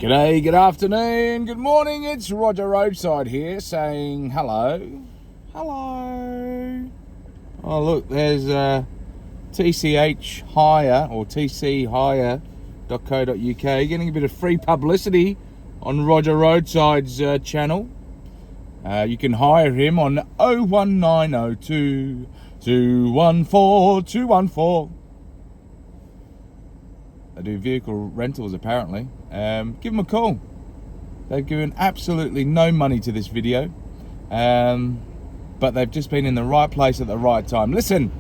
G'day, good afternoon, good morning, it's Roger Roadside here saying hello. Hello. Oh look, there's TCH Hire or tchire.co.uk getting a bit of free publicity on Roger Roadside's channel. You can hire him on 01902 214 214. They do vehicle rentals apparently. Give them a call. They've given absolutely no money to this video, but they've just been in the right place at the right time. Listen,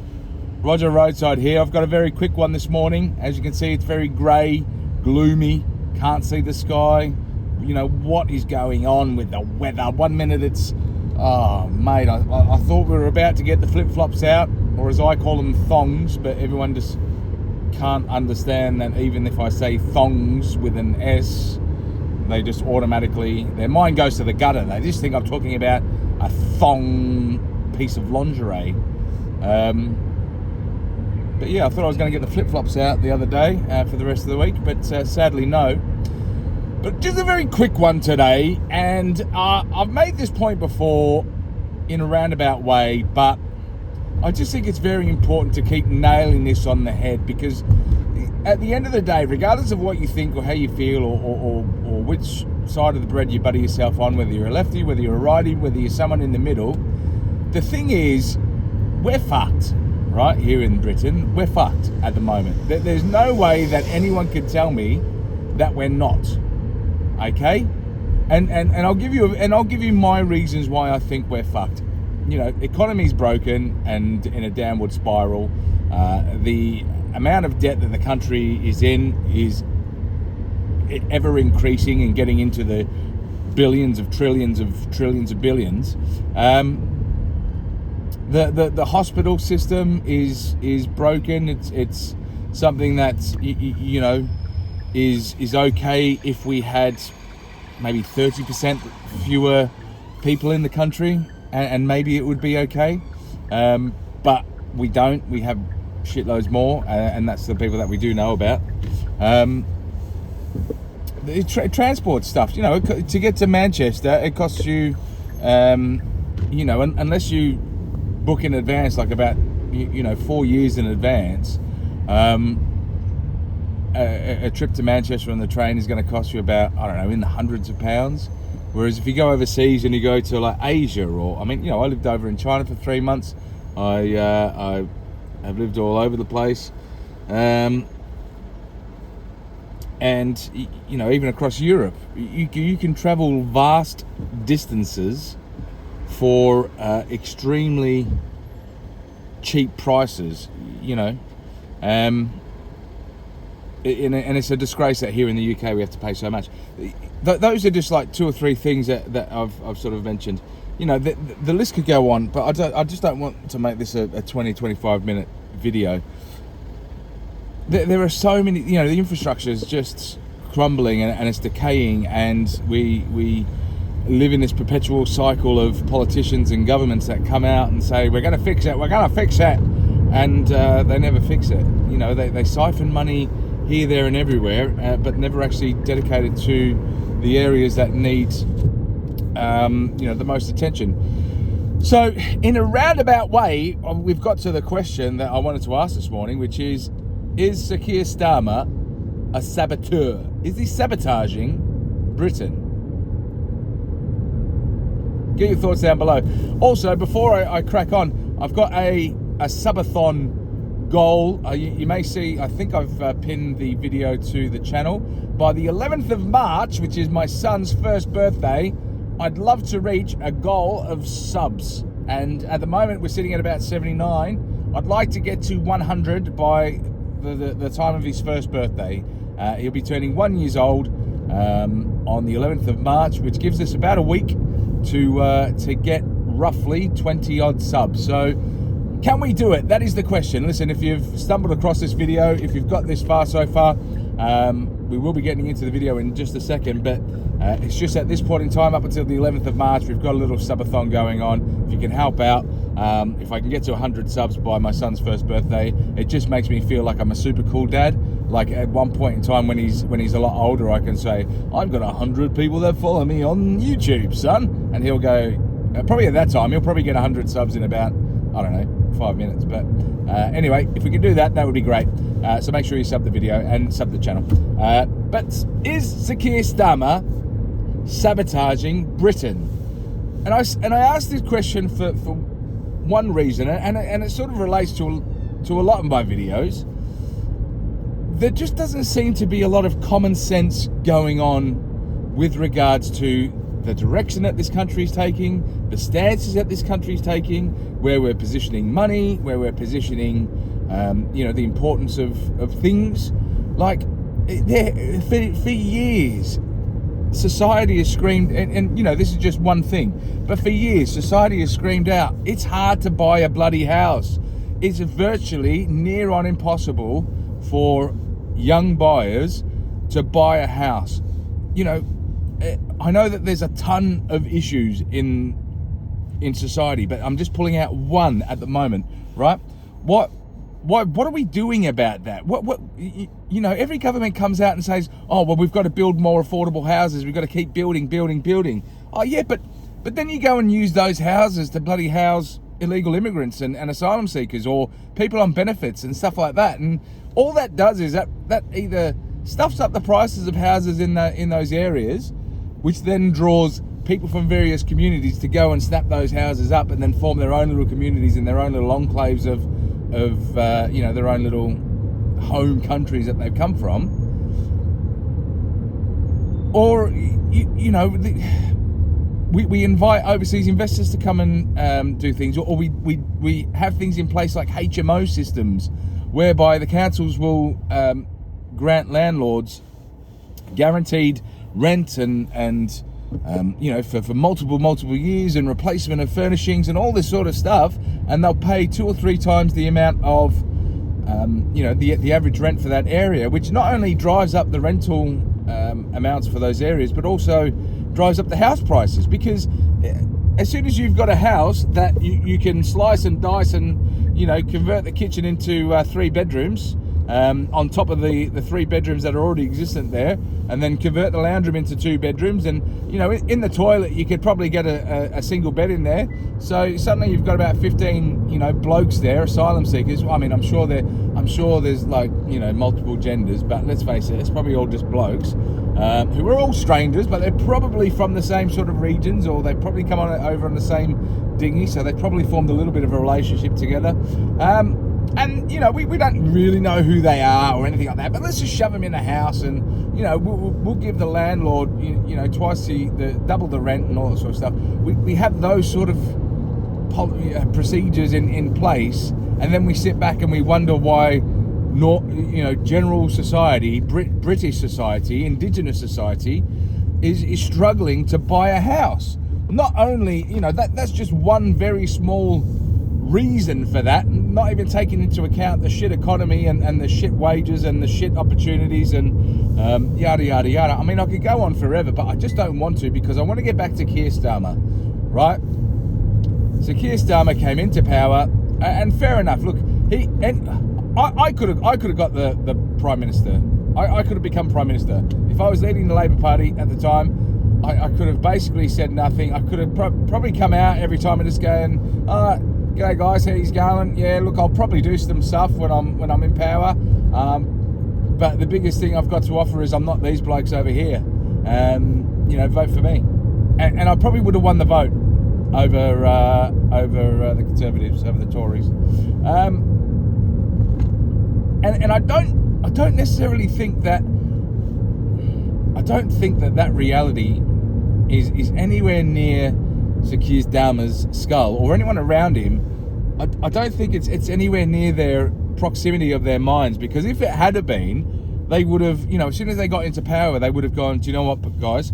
Roger Roadside here. I've got a very quick one this morning. As you can see, it's very grey, gloomy, can't see the sky. You know, what is going on with the weather? 1 minute it's, oh mate, I thought we were about to get the flip-flops out, or as I call them, thongs, but everyone just can't understand that even if I say thongs with an S, they just automatically, their mind goes to the gutter. They just think I'm talking about a thong piece of lingerie. But yeah, I thought I was going to get the flip-flops out the other day for the rest of the week, but sadly no. But just a very quick one today, and I've made this point before in a roundabout way, but I just think it's very important to keep nailing this on the head, because at the end of the day, regardless of what you think or how you feel or which side of the bread you butter yourself on, whether you're a lefty, whether you're a righty, whether you're someone in the middle, the thing is, we're fucked, right? Here in Britain, we're fucked at the moment. There's no way that anyone can tell me that we're not, okay? And I'll give you my reasons why I think we're fucked. You know, economy's broken and in a downward spiral. The amount of debt that the country is in is ever increasing and getting into the billions of trillions of billions. The hospital system is broken. It's something that you know is okay if we had maybe 30% fewer people in the country. And maybe it would be okay, but we don't. We have shitloads more, and that's the people that we do know about. The transport stuff, you know, to get to Manchester, it costs you, you know, unless you book in advance, like about 4 years in advance, a trip to Manchester on the train is going to cost you about, I don't know, in the hundreds of pounds. Whereas if you go overseas and you go to like Asia, or I mean, you know, I lived over in China for 3 months. I have lived all over the place, and you know, even across Europe, you can travel vast distances for extremely cheap prices. You know, and it's a disgrace that here in the UK we have to pay so much. Those are just like two or three things that I've sort of mentioned. You know, the list could go on, but I just don't want to make this a 20-25 minute video. There are so many, you know, the infrastructure is just crumbling and it's decaying, and we live in this perpetual cycle of politicians and governments that come out and say, we're going to fix it, and they never fix it. You know, they siphon money here, there and everywhere, but never actually dedicated to the areas that need, you know, the most attention. So in a roundabout way, we've got to the question that I wanted to ask this morning, which is Sir Keir Starmer a saboteur? Is he sabotaging Britain? Get your thoughts down below. Also, before I crack on, I've got a subathon goal. You may see, I think I've pinned the video to the channel. By the 11th of March, which is my son's first birthday, I'd love to reach a goal of subs. And at the moment, we're sitting at about 79. I'd like to get to 100 by the time of his first birthday. He'll be turning 1 year old on the 11th of March, which gives us about a week to get roughly 20 odd subs. So can we do it? That is the question. Listen, if you've stumbled across this video, if you've got this far so far, we will be getting into the video in just a second, but it's just at this point in time, up until the 11th of March, we've got a little subathon going on. If you can help out, if I can get to 100 subs by my son's first birthday, it just makes me feel like I'm a super cool dad. like at one point in time when he's a lot older, I can say, I've got 100 people that follow me on YouTube, son. And he'll go, probably at that time, he'll probably get 100 subs in about, I don't know, 5 minutes. But anyway, if we could do that, that would be great. So make sure you sub the video and sub the channel. But is Sir Keir Starmer sabotaging Britain? And I asked this question for one reason, and it sort of relates to a lot of my videos. There just doesn't seem to be a lot of common sense going on with regards to the direction that this country is taking, the stances that this country is taking, where we're positioning money, where we're positioning, the importance of things. Like, for years, society has screamed, and this is just one thing, but for years, society has screamed out, it's hard to buy a bloody house. It's virtually near on impossible for young buyers to buy a house. I know that there's a ton of issues in society, but I'm just pulling out one at the moment, right? What are we doing about that? Every government comes out and says, oh, well, we've got to build more affordable houses. We've got to keep building. Oh, yeah, but then you go and use those houses to bloody house illegal immigrants and asylum seekers or people on benefits and stuff like that. And all that does is that either stuffs up the prices of houses in those areas, which then draws people from various communities to go and snap those houses up and then form their own little communities in their own little enclaves of their own little home countries that they've come from. Or we invite overseas investors to come and do things, or we have things in place like HMO systems, whereby the councils will grant landlords guaranteed rent and for multiple years, and replacement of furnishings and all this sort of stuff, and they'll pay 2 or 3 times the amount of the average rent for that area, which not only drives up the rental amounts for those areas, but also drives up the house prices, because as soon as you've got a house that you can slice and dice and convert the kitchen into 3 bedrooms on top of the 3 bedrooms that are already existent there, and then convert the lounge room into 2 bedrooms, and in the toilet you could probably get a single bed in there. So suddenly you've got about 15 blokes there, asylum seekers. I mean, I'm sure there's like multiple genders, but let's face it, it's probably all just blokes who are all strangers, but they're probably from the same sort of regions, or they probably come over on the same dinghy, so they probably formed a little bit of a relationship together. And we don't really know who they are or anything like that, but let's just shove them in a house, and we'll give the landlord twice double the rent and all that sort of stuff. We have those sort of procedures in place, and then we sit back and we wonder why general society, British society, indigenous society is struggling to buy a house. Not only that's just one very small reason for that, not even taking into account the shit economy and the shit wages and the shit opportunities and yada yada yada. I mean, I could go on forever, but I just don't want to, because I want to get back to Keir Starmer, right? So Keir Starmer came into power, and fair enough. Look, I could have got the Prime Minister. I could have become Prime Minister if I was leading the Labour Party at the time. I could have basically said nothing. I could have probably come out every time and just going, g'day guys, how's going? Yeah, look, I'll probably do some stuff when I'm in power. But the biggest thing I've got to offer is I'm not these blokes over here. Vote for me. And I probably would have won the vote over the Conservatives, over the Tories. And I don't necessarily think that. I don't think that reality is anywhere near Sir Keir Starmer's skull or anyone around him. I don't think it's anywhere near their proximity of their minds, because if it had been, they would have, as soon as they got into power, they would have gone, do you know what, guys?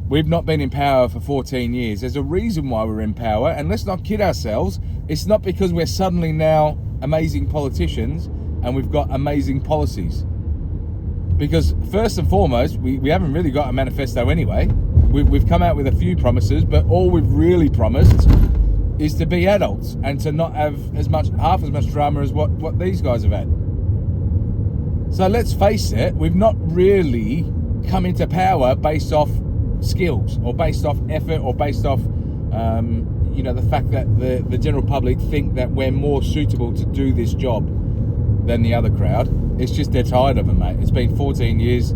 We've not been in power for 14 years. There's a reason why we're in power, and let's not kid ourselves. It's not because we're suddenly now amazing politicians and we've got amazing policies. Because first and foremost, we haven't really got a manifesto anyway. We've come out with a few promises, but all we've really promised is to be adults and to not have half as much drama as what these guys have had. So let's face it, we've not really come into power based off skills or based off effort or based off the fact that the general public think that we're more suitable to do this job than the other crowd. It's just they're tired of it, mate. It's been 14 years.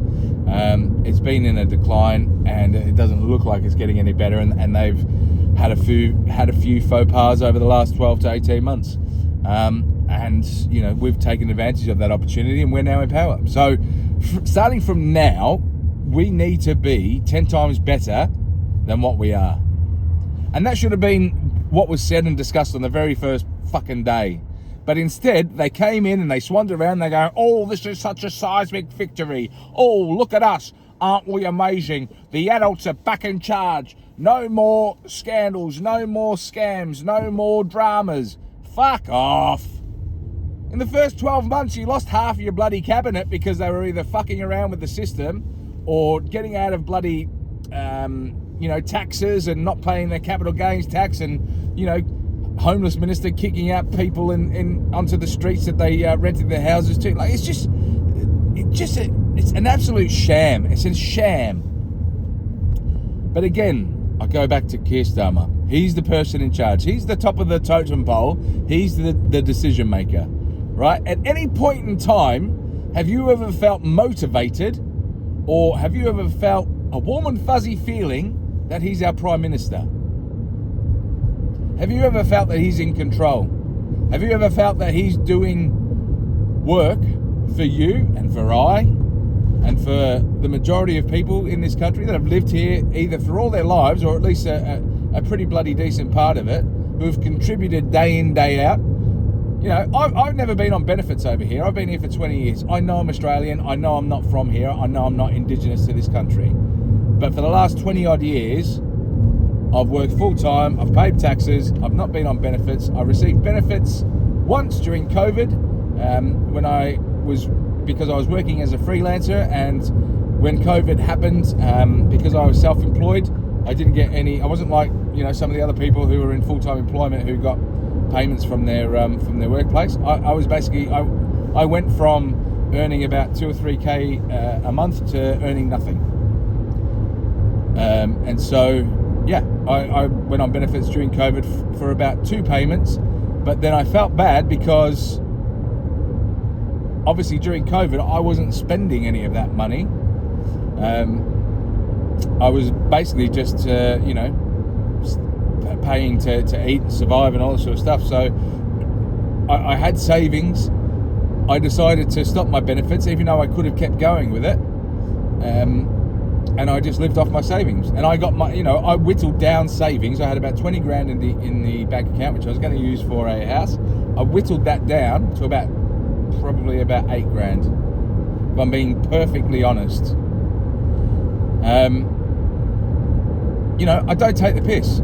It's been in a decline, and it doesn't look like it's getting any better. And they've had a few faux pas over the last 12 to 18 months. And we've taken advantage of that opportunity, and we're now in power. So starting from now, we need to be 10 times better than what we are. And that should have been what was said and discussed on the very first fucking day. But instead, they came in and they swanned around. They go, oh, this is such a seismic victory. Oh, look at us. Aren't we amazing? The adults are back in charge. No more scandals, no more scams, no more dramas. Fuck off. In the first 12 months, you lost half of your bloody cabinet because they were either fucking around with the system or getting out of bloody, taxes and not paying their capital gains tax, and, homeless minister kicking out people in onto the streets that they rented their houses to. Like, it's an absolute sham. It's a sham. But again, I go back to Keir Starmer. He's the person in charge. He's the top of the totem pole. He's the decision maker, right? At any point in time, have you ever felt motivated, or have you ever felt a warm and fuzzy feeling that he's our Prime Minister? Have you ever felt that he's in control? Have you ever felt that he's doing work for you and for I and for the majority of people in this country that have lived here either for all their lives, or at least a pretty bloody decent part of it, who have contributed day in, day out? I've never been on benefits over here. I've been here for 20 years. I know I'm Australian. I know I'm not from here. I know I'm not Indigenous to this country. But for the last 20 odd years, I've worked full time, I've paid taxes, I've not been on benefits. I received benefits once during COVID, because I was working as a freelancer, and when COVID happened, because I was self-employed, I didn't get any. I wasn't like some of the other people who were in full-time employment who got payments from their workplace. I was basically I went from earning about 2 or 3K a month to earning nothing, and so. Yeah, I went on benefits during COVID for about 2 payments, but then I felt bad because obviously during COVID I wasn't spending any of that money. I was basically just paying to eat and survive and all that sort of stuff. So I had savings. I decided to stop my benefits, even though I could have kept going with it. And I just lived off my savings, and I got my, I whittled down savings. I had about 20 grand in the bank account, which I was going to use for a house. I whittled that down to probably about 8 grand, if I'm being perfectly honest. I don't take the piss,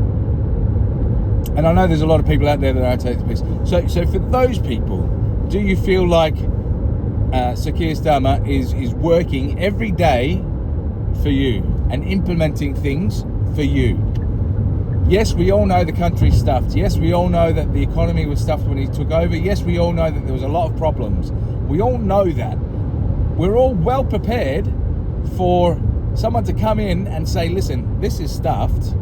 and I know there's a lot of people out there that don't take the piss. So for those people, do you feel like Sir Keir Starmer is working every day for you and implementing things for you? Yes, we all know the country's stuffed. Yes, we all know that the economy was stuffed when he took over. Yes, we all know that there was a lot of problems. We all know that. We're all well prepared for someone to come in and say, listen, this is stuffed.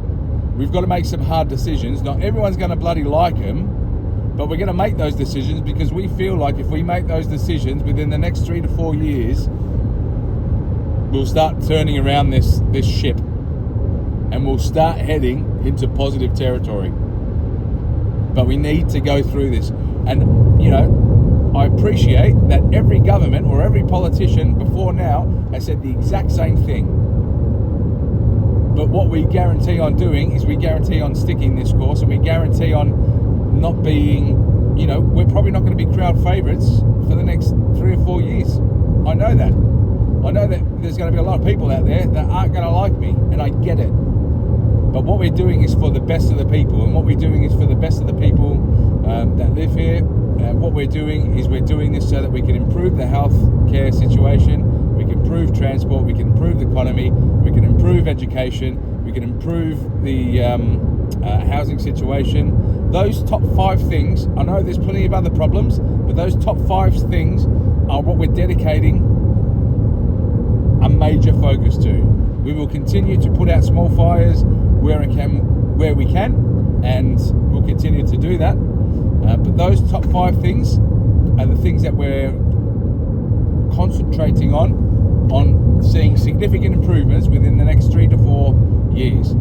We've got to make some hard decisions. Not everyone's going to bloody like them, but we're going to make those decisions because we feel like if we make those decisions within the next 3 to 4 years, we'll start turning around this ship, and we'll start heading into positive territory. But we need to go through this. And, I appreciate that every government or every politician before now has said the exact same thing. But what we guarantee on doing is we guarantee on sticking this course, and we guarantee on not being, we're probably not going to be crowd favourites for the next 3 or 4 years. I know that. I know that there's going to be a lot of people out there that aren't going to like me, and I get it. But what we're doing is for the best of the people, and what we're doing is for the best of the people that live here. What we're doing is we're doing this so that we can improve the health care situation, we can improve transport, we can improve the economy, we can improve education, we can improve the housing situation. Those top 5 things, I know there's plenty of other problems, but those top 5 things are what we're dedicating a major focus to. We will continue to put out small fires where we can, and we'll continue to do that. But those top 5 things are the things that we're concentrating on seeing significant improvements within the next 3 to 4 years.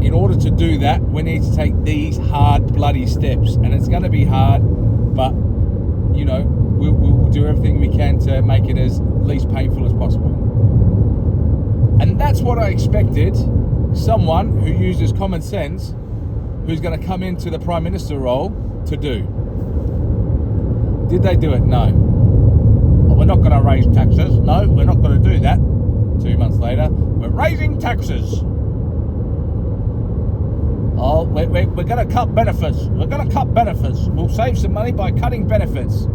In order to do that, we need to take these hard, bloody steps, and it's going to be hard, but we'll do everything we can to make it as least painful as possible. And that's what I expected someone who uses common sense, who's going to come into the Prime Minister role, to do. Did they do it? No. Well, we're not going to raise taxes. No, we're not going to do that. 2 months later, we're raising taxes. Oh, we're going to cut benefits. We're going to cut benefits. We'll save some money by cutting benefits.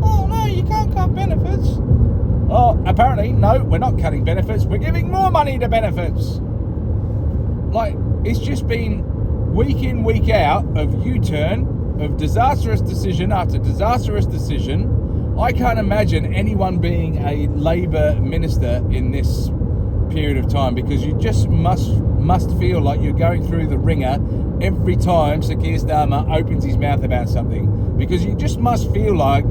Oh, no, you can't cut benefits. Oh, apparently, no, we're not cutting benefits. We're giving more money to benefits. Like, it's just been week in, week out of U-turn, of disastrous decision after disastrous decision. I can't imagine anyone being a Labour minister in this period of time, because you just must feel like you're going through the ringer every time Sir Keir Starmer opens his mouth about something, because you just must feel like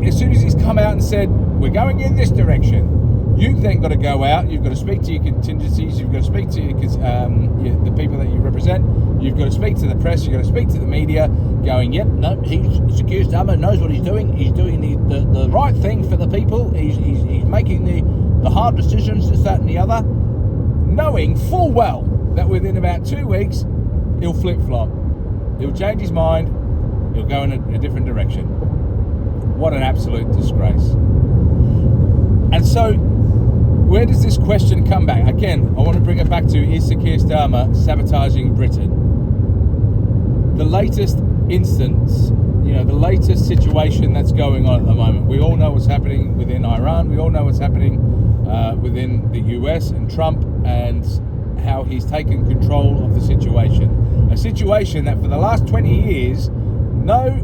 as soon as he's come out and said we're going in this direction, you've then got to go out, you've got to speak to your contingencies, you've got to speak to the people that you represent, you've got to speak to the press, you've got to speak to the media, going, yep, no, Sir Keir Starmer knows what he's doing the right thing for the people, he's making the hard decisions, this, that and the other, knowing full well that within about 2 weeks he'll flip-flop, he'll change his mind, he'll go in a different direction. What an absolute disgrace. And so, where does this question come back? Again, I want to bring it back to, is Sir Keir Starmer sabotaging Britain? The latest instance, the latest situation that's going on at the moment. We all know what's happening within Iran. We all know what's happening within the US and Trump, and how he's taken control of the situation. A situation that for the last 20 years, no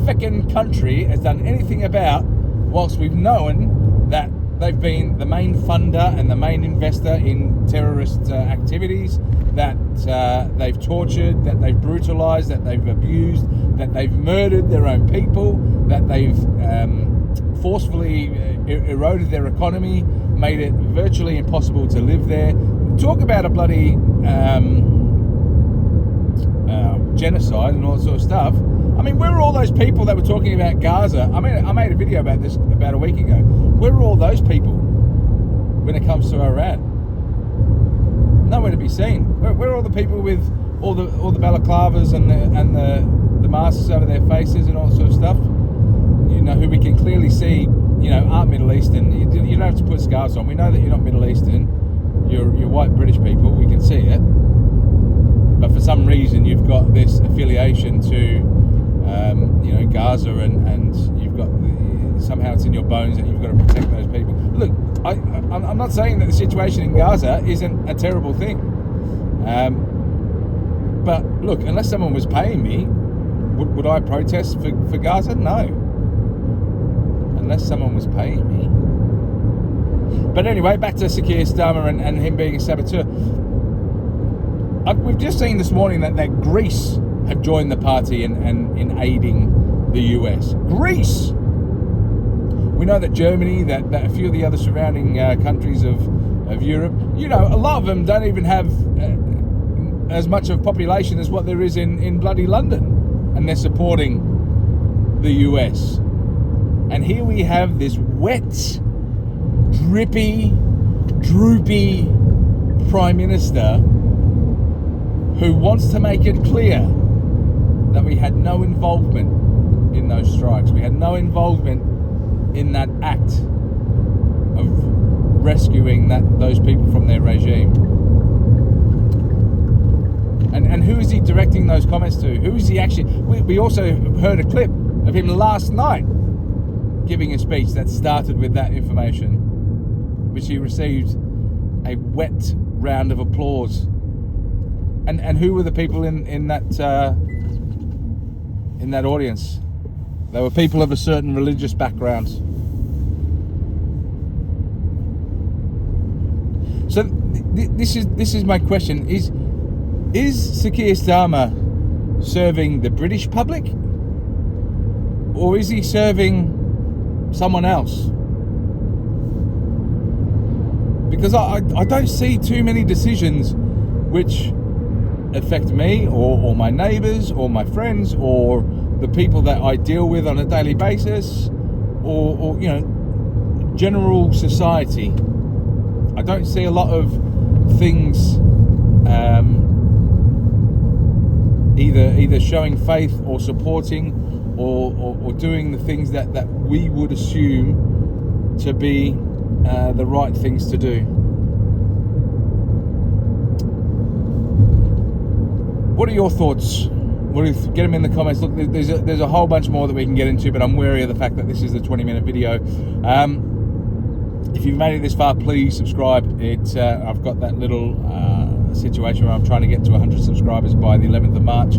frickin' country has done anything about, whilst we've known that they've been the main funder and the main investor in terrorist activities, that they've tortured, that they've brutalized, that they've abused, that they've murdered their own people, that they've forcefully eroded their economy, made it virtually impossible to live there. Talk about a bloody genocide and all that sort of stuff. I mean, where were all those people that were talking about Gaza? I mean, I made a video about this about a week ago. Where were all those people when it comes to Iran? Nowhere to be seen. Where are all the people with all the balaclavas and the masks over their faces and all that sort of stuff? Who we can clearly see, aren't Middle Eastern. You don't have to put scarves on. We know that you're not Middle Eastern. You're white British people. We can see it. But for some reason, you've got this affiliation to Gaza, and you've got somehow it's in your bones that you've got to protect those people. Look, I'm not saying that the situation in Gaza isn't a terrible thing, but look, unless someone was paying me, would I protest for Gaza? No, unless someone was paying me. But anyway, back to Sir Keir Starmer and him being a saboteur. We've just seen this morning that Greece have joined the party in aiding the US. Greece! We know that Germany, that a few of the other surrounding countries of Europe, a lot of them don't even have as much of a population as what there is in bloody London. And they're supporting the US. And here we have this wet, drippy, droopy Prime Minister who wants to make it clear that we had no involvement in those strikes. We had no involvement in that act of rescuing those people from their regime. And who is he directing those comments to? Who is he actually... We also heard a clip of him last night giving a speech that started with that information, which he received a wet round of applause. And who were the people in that audience? They were people of a certain religious background. So this is my question: Is Sir Keir Starmer serving the British public, or is he serving someone else? Because I don't see too many decisions which affect me or my neighbours or my friends or the people that I deal with on a daily basis, or you know, general society. I don't see a lot of things either showing faith or supporting or doing the things that we would assume to be the right things to do. What are your thoughts? Get them in the comments. Look, there's a whole bunch more that we can get into, but I'm wary of the fact that this is a 20-minute video. If you've made it this far, please subscribe. I've got that little situation where I'm trying to get to 100 subscribers by the 11th of March.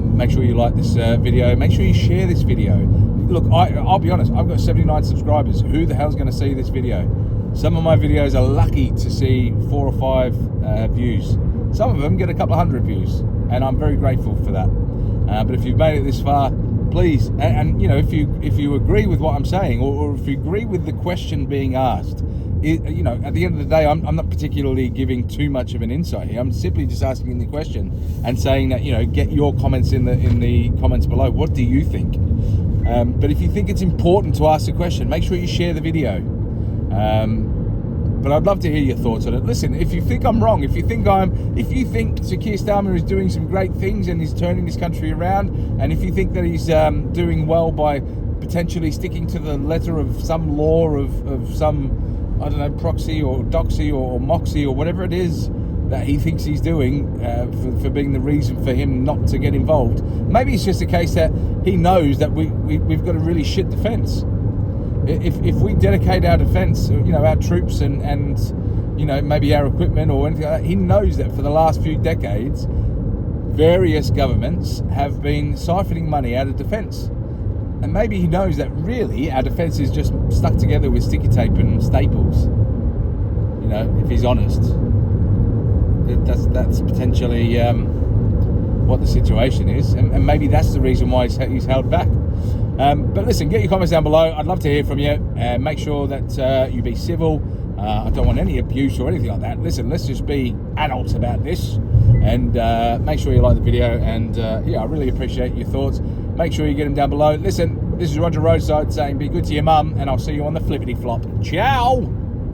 Make sure you like this video. Make sure you share this video. Look, I'll be honest, I've got 79 subscribers. Who the hell's going to see this video? Some of my videos are lucky to see 4 or 5 views. Some of them get a couple of hundred views, and I'm very grateful for that. But if you've made it this far, please, and you know, if you agree with what I'm saying, or if you agree with the question being asked, you know, at the end of the day, I'm not particularly giving too much of an insight here. I'm simply just asking the question and saying that, you know, get your comments in the comments below. What do you think? But if you think it's important to ask the question, make sure you share the video. But I'd love to hear your thoughts on it. Listen, if you think I'm wrong, if you think Sir Keir Starmer is doing some great things and he's turning this country around, and if you think that he's doing well by potentially sticking to the letter of some law of some, I don't know, proxy or doxy or moxie or whatever it is that he thinks he's doing for being the reason for him not to get involved, maybe it's just a case that he knows that we've got a really shit defence. If we dedicate our defence, you know, our troops and you know, maybe our equipment or anything like that, he knows that for the last few decades, various governments have been siphoning money out of defence. And maybe he knows that really our defence is just stuck together with sticky tape and staples. You know, if he's honest, that's potentially what the situation is, and maybe that's the reason why he's held back. But listen, get your comments down below. I'd love to hear from you, and make sure that you be civil. I don't want any abuse or anything like that. Listen, let's just be adults about this, and make sure you like the video, and yeah, I really appreciate your thoughts. Make sure you get them down below. Listen, this is Roger Roadside saying be good to your mum, and I'll see you on the flippity flop. Ciao!